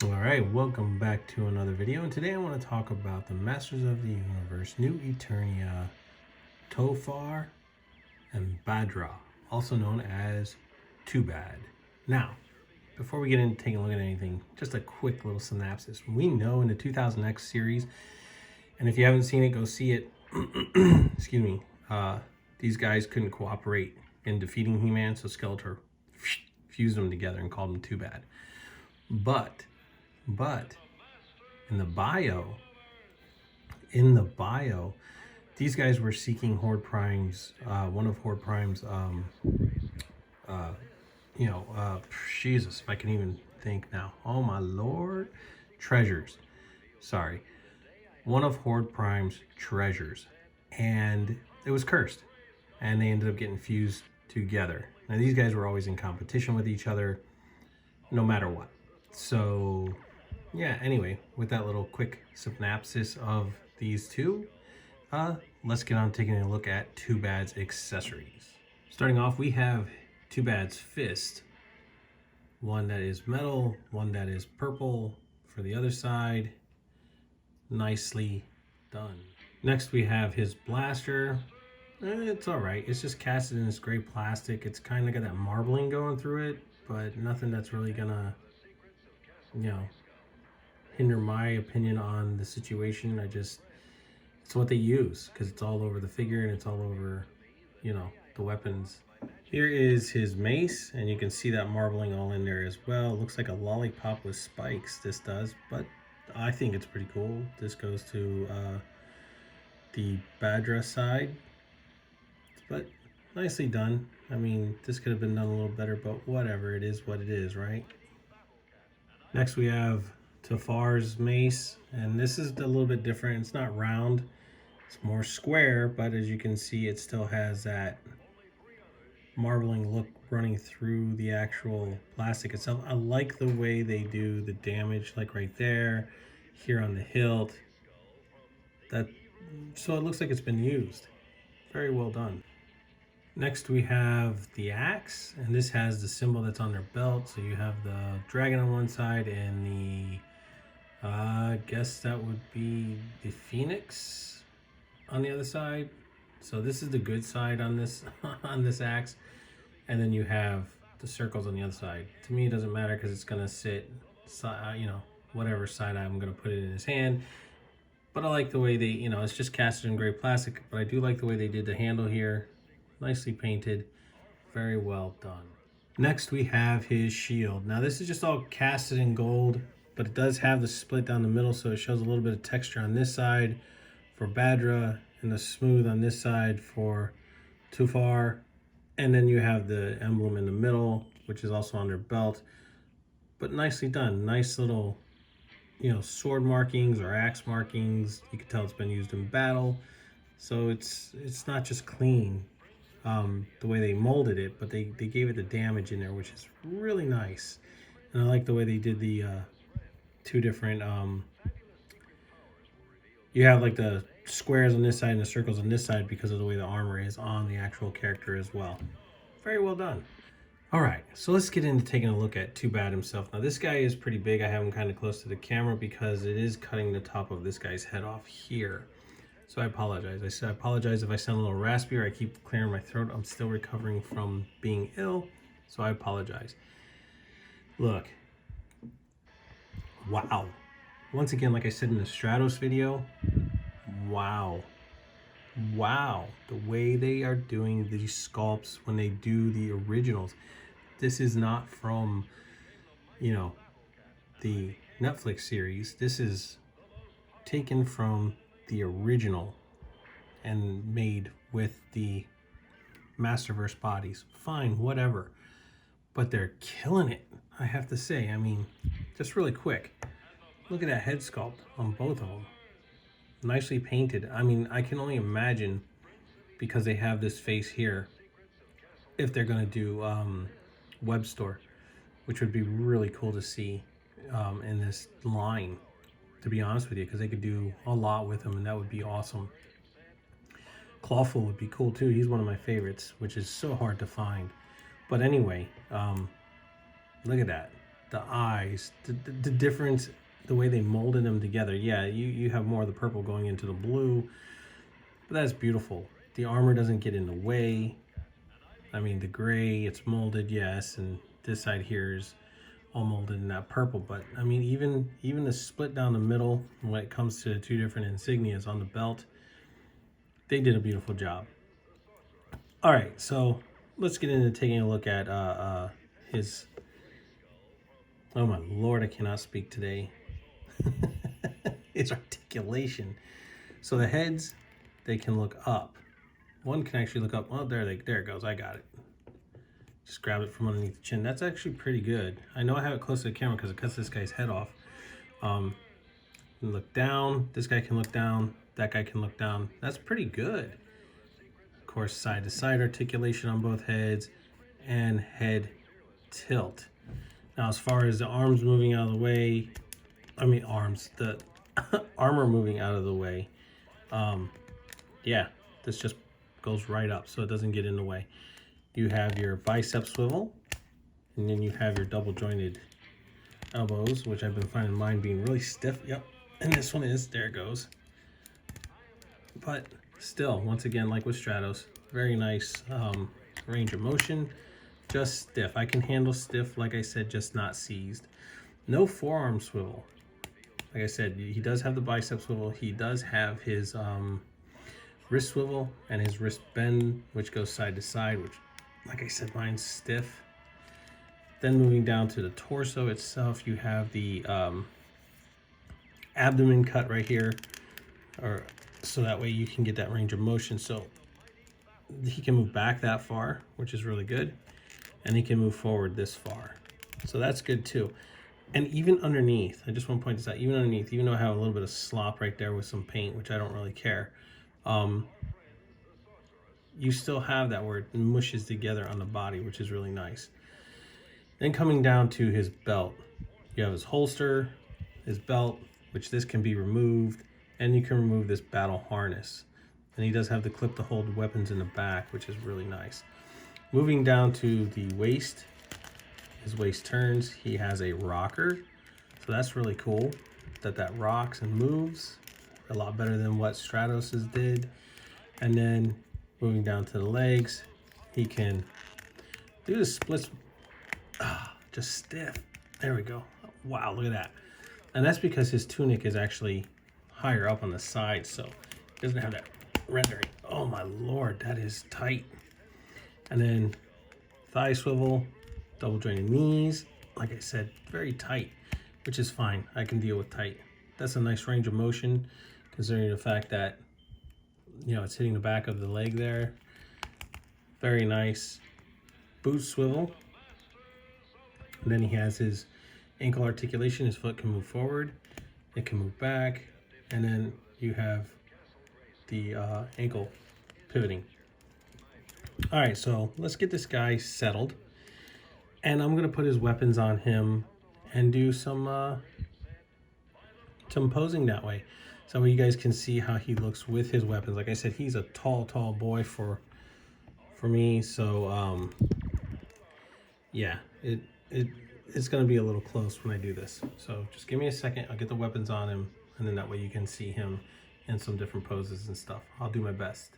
All right, welcome back to another video, and today I want to talk about the Masters of the Universe, New Eternia, Tofar, and Badra, also known as Too Bad. Now, before we get into taking a look at anything, just a quick little synopsis. We know in the 2000X series, and if you haven't seen it, go see it. Excuse me. These guys couldn't cooperate in defeating He-Man, so Skeletor fused them together and called them Too Bad. But in the bio, these guys were seeking Horde Prime's, one of Horde Prime's, uh, Jesus, if I can even think now. Oh my Lord, treasures. Sorry, one of Horde Prime's treasures, and it was cursed, and they ended up getting fused together. Now these guys were always in competition with each other, no matter what. So yeah, anyway, with that little quick synopsis of these two, let's get on taking a look at Too Bad's accessories. Starting off, we have Too Bad's fist. One that is metal, one that is purple for the other side. Nicely done. Next, we have his blaster. It's all right. It's just casted in this gray plastic. It's kind of got that marbling going through it, but nothing that's really gonna, hinder my opinion on the situation. It's what they use because it's all over the figure and it's all over, the weapons. Here is his mace, and you can see that marbling all in there as well. It looks like a lollipop with spikes, this does, but I think it's pretty cool. This goes to the Badra side, but nicely done. I mean, this could have been done a little better, but whatever, it is what it is, right? Next we have Tofar's mace, and this is a little bit different. It's not round, it's more square, but as you can see, it still has that marbling look running through the actual plastic itself. I like the way they do the damage, like right there, here on the hilt. So it looks like it's been used. Very well done. Next we have the axe, and this has the symbol that's on their belt. So you have the dragon on one side and the, I guess that would be the phoenix on the other side. So this is the good side on this on this axe, and then you have the circles on the other side. To me, it doesn't matter because it's gonna sit, whatever side I'm gonna put it in his hand. But I like the way they, it's just casted in gray plastic, but I do like the way they did the handle here. Nicely painted, very well done. Next we have his shield. Now this is just all casted in gold, but it does have the split down the middle, so it shows a little bit of texture on this side for Badra and the smooth on this side for Tufar. And then you have the emblem in the middle, which is also on their belt, but nicely done. Nice little, sword markings or axe markings. You can tell it's been used in battle. So it's not just clean the way they molded it, but they gave it the damage in there, which is really nice. And I like the way they did the two different, you have like the squares on this side and the circles on this side because of the way the armor is on the actual character as well. Very well done. All right, so let's get into taking a look at Too Bad himself. Now this guy is pretty big. I have him kind of close to the camera because it is cutting the top of this guy's head off here. So I apologize. I apologize if I sound a little raspy or I keep clearing my throat. I'm still recovering from being ill, so I apologize. Look. Wow. Once again, like I said in the Stratos video, wow. Wow. The way they are doing these sculpts when they do the originals. This is not from, the Netflix series. This is taken from the original and made with the Masterverse bodies. Fine, whatever. But they're killing it, I have to say. I mean, just really quick. Look at that head sculpt on both of them. Nicely painted. I mean, I can only imagine, because they have this face here, if they're going to do web store, which would be really cool to see in this line, to be honest with you, because they could do a lot with him, and that would be awesome. Clawful would be cool too. He's one of my favorites, which is so hard to find. But anyway, look at that. the eyes, the difference, the way they molded them together. Yeah, you have more of the purple going into the blue, but that's beautiful. The armor doesn't get in the way. I mean, the gray, it's molded, yes, and this side here is all molded in that purple. But I mean, even the split down the middle when it comes to the two different insignias on the belt, they did a beautiful job. All right, so let's get into taking a look at his. Oh my lord, I cannot speak today. His articulation. So the heads, they can look up. One can actually look up. Oh, there it goes. I got it. Just grab it from underneath the chin. That's actually pretty good. I know I have it close to the camera because it cuts this guy's head off. Look down. This guy can look down. That guy can look down. That's pretty good. Of course, side to side articulation on both heads and head tilt. Now, as far as the arms moving out of the way, the armor moving out of the way, yeah, this just goes right up so it doesn't get in the way. You have your bicep swivel, and then you have your double jointed elbows, which I've been finding mine being really stiff. Yep, and this one is, there it goes. But still, once again, like with Stratos, very nice range of motion, just stiff. I can handle stiff, like I said, just not seized. No forearm swivel. Like I said, he does have the bicep swivel. He does have his wrist swivel and his wrist bend, which goes side to side, which, like I said, mine's stiff. Then moving down to the torso itself, you have the abdomen cut right here, or so that way you can get that range of motion. So he can move back that far, which is really good, and he can move forward this far. So that's good too. And even underneath, I just want to point this out, even underneath, even though I have a little bit of slop right there with some paint, which I don't really care, you still have that where it mushes together on the body, which is really nice. Then coming down to his belt, you have his holster, his belt, which this can be removed, and you can remove this battle harness. And he does have the clip to hold weapons in the back, which is really nice. Moving down to the waist, his waist turns, he has a rocker. So that's really cool that rocks and moves a lot better than what Stratos's did. And then moving down to the legs, he can do the splits, just stiff. There we go. Wow, look at that. And that's because his tunic is actually higher up on the side, so it doesn't have that rendering. Oh my lord, that is tight. And then thigh swivel, double jointed knees. Like I said, very tight, which is fine. I can deal with tight. That's a nice range of motion, considering the fact that, you know, it's hitting the back of the leg there. Very nice. Boot swivel. And then he has his ankle articulation. His foot can move forward, it can move back, and then you have the ankle pivoting. All right, so let's get this guy settled, and I'm gonna put his weapons on him and do some posing that way, so you guys can see how he looks with his weapons. Like I said, he's a tall boy for me, so yeah, it's gonna be a little close when I do this. So just give me a second, I'll get the weapons on him, and then that way you can see him in some different poses and stuff. I'll do my best.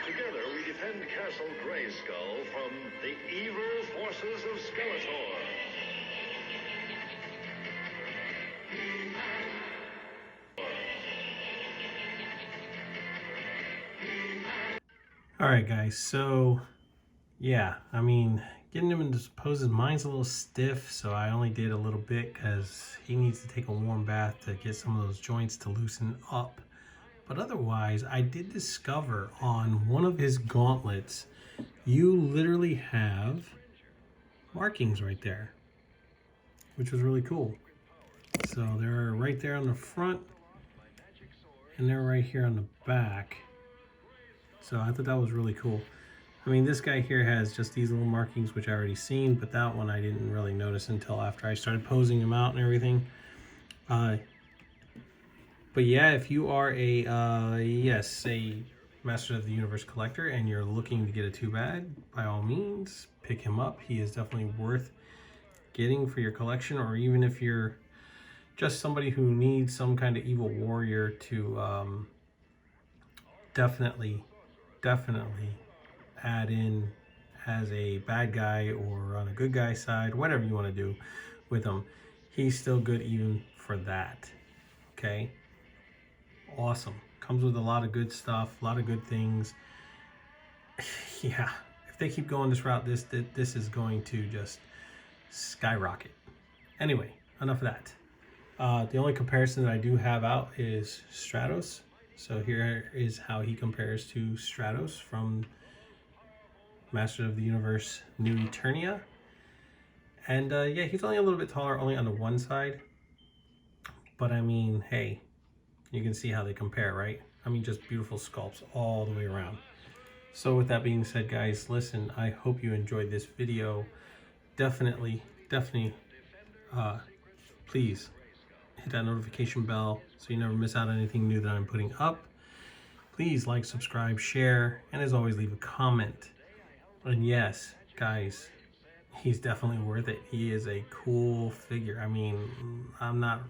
Together we defend Castle Grayskull from the evil forces of Skeletor. All right, guys, so yeah, I mean, getting him into poses, mine's a little stiff, so I only did a little bit because he needs to take a warm bath to get some of those joints to loosen up. But otherwise, I did discover on one of his gauntlets, you literally have markings right there, which was really cool. So they're right there on the front, and they're right here on the back. So I thought that was really cool. I mean, this guy here has just these little markings, which I already seen, but that one I didn't really notice until after I started posing him out and everything. But yeah, if you are a Master of the Universe collector and you're looking to get a 2-bag, by all means, pick him up. He is definitely worth getting for your collection, or even if you're just somebody who needs some kind of evil warrior to definitely add in as a bad guy or on a good guy side, whatever you want to do with him, he's still good even for that. Okay, awesome. Comes with a lot of good stuff, a lot of good things. Yeah, if they keep going this route, this is going to just skyrocket. Anyway, enough of that. The only comparison that I do have out is Stratos. So here is how he compares to Stratos from Master of the Universe New Eternia. And yeah, he's only a little bit taller, only on the one side. But I mean, hey, you can see how they compare, right? I mean, just beautiful sculpts all the way around. So with that being said, guys, listen, I hope you enjoyed this video. Definitely, please hit that notification bell so you never miss out on anything new that I'm putting up. Please like, subscribe, share, and as always, leave a comment. And yes, guys, he's definitely worth it. He is a cool figure. I mean, I'm not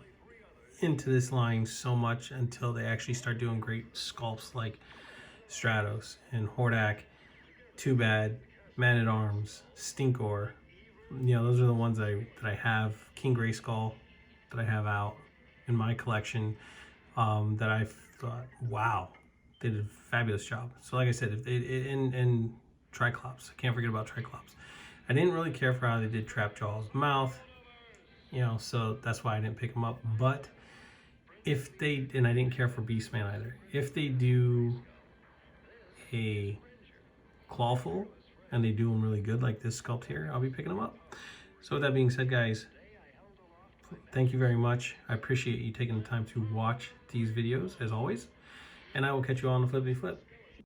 into this line so much until they actually start doing great sculpts like Stratos and Hordak, Too Bad, Man-at-Arms, Stinkor. You know, those are the ones that I have. King Grayskull that I have out in my collection, that I thought, wow, they did a fabulous job. So like I said, and Triclops, I can't forget about Triclops. I didn't really care for how they did Trapjaw's mouth, you know, so that's why I didn't pick them up. But if they, and I didn't care for Beastman either, if they do a Clawful and they do them really good like this sculpt here, I'll be picking them up. So with that being said, guys, thank you very much. I appreciate you taking the time to watch these videos as always, and I will catch you all on the flippity flip.